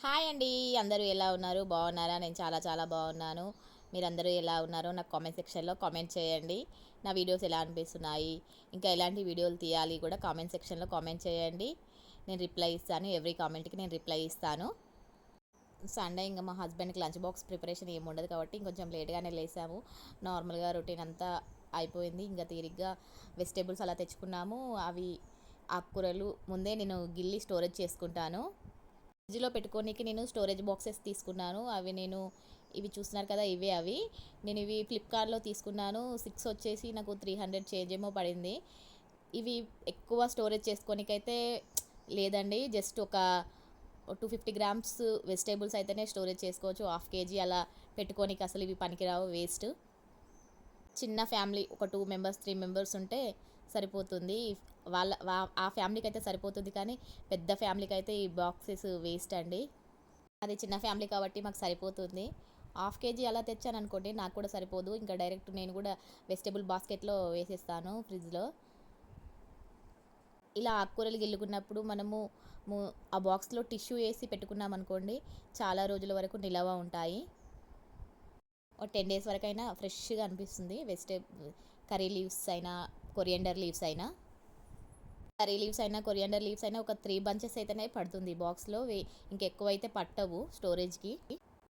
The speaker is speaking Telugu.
హాయ్ అండి. అందరూ ఎలా ఉన్నారు? బాగున్నారా? నేను చాలా చాలా బాగున్నాను. మీరందరూ ఎలా ఉన్నారో నాకు కామెంట్ సెక్షన్లో కామెంట్ చేయండి. నా వీడియోస్ ఎలా అనిపిస్తున్నాయి, ఇంకా ఎలాంటి వీడియోలు తీయాలి కూడా కామెంట్ సెక్షన్లో కామెంట్ చేయండి. నేను రిప్లై ఇస్తాను. ఎవ్రీ కామెంట్కి నేను రిప్లై ఇస్తాను. సండే ఇంకా మా హస్బెండ్కి లంచ్ బాక్స్ ప్రిపరేషన్ ఏమి ఉండదు కాబట్టి ఇంకొంచెం లేట్గానే లేసాము. నార్మల్గా రొటీన్ అంతా అయిపోయింది. ఇంకా తీరిగ్గా వెజిటేబుల్స్ అలా తెచ్చుకున్నాము. అవి ఆకుకూరలు ముందే నేను గిల్లి స్టోరేజ్ చేసుకుంటాను. ఫ్రిడ్జ్లో పెట్టుకోనికి నేను స్టోరేజ్ బాక్సెస్ తీసుకున్నాను. ఇవి చూస్తున్నారు కదా, ఇవే అవి. నేను ఇవి ఫ్లిప్కార్ట్లో తీసుకున్నాను. 6 వచ్చేసి నాకు 300 చేంజ్ ఏమో పడింది. ఇవి ఎక్కువ స్టోరేజ్ చేసుకోనికైతే లేదండి. జస్ట్ ఒక 250 గ్రామ్స్ వెజిటేబుల్స్ అయితేనే స్టోరేజ్ చేసుకోవచ్చు. హాఫ్ కేజీ అలా పెట్టుకోనికి అసలు ఇవి పనికిరావు, వేస్ట్. చిన్న ఫ్యామిలీ ఒక 2 మెంబర్స్ 3 మెంబర్స్ ఉంటే సరిపోతుంది. ఆ ఫ్యామిలీకి అయితే సరిపోతుంది, కానీ పెద్ద ఫ్యామిలీకి అయితే ఈ బాక్సెస్ వేస్ట్ అండి. అది చిన్న ఫ్యామిలీ కాబట్టి మాకు సరిపోతుంది. హాఫ్ కేజీ అలా తెచ్చాను అనుకోండి, నాకు కూడా సరిపోదు. ఇంకా డైరెక్ట్ నేను కూడా వెజిటేబుల్ బాస్కెట్లో వేసేస్తాను ఫ్రిడ్జ్లో. ఇలా ఆకుకూరలు గిల్లుకున్నప్పుడు ఆ బాక్స్లో టిష్యూ వేసి పెట్టుకున్నాం అనుకోండి, చాలా రోజుల వరకు నిలవ ఉంటాయి. ఒక 10 డేస్ వరకైనా ఫ్రెష్గా అనిపిస్తుంది. కర్రీ లీవ్స్ అయినా, కొరియండర్ లీవ్స్ అయినా, కొరియండర్ లీవ్స్ అయినా ఒక 3 బంచెస్ అయితేనే పడుతుంది బాక్స్లో. ఇంకెక్కువ అయితే పట్టవు స్టోరేజ్కి.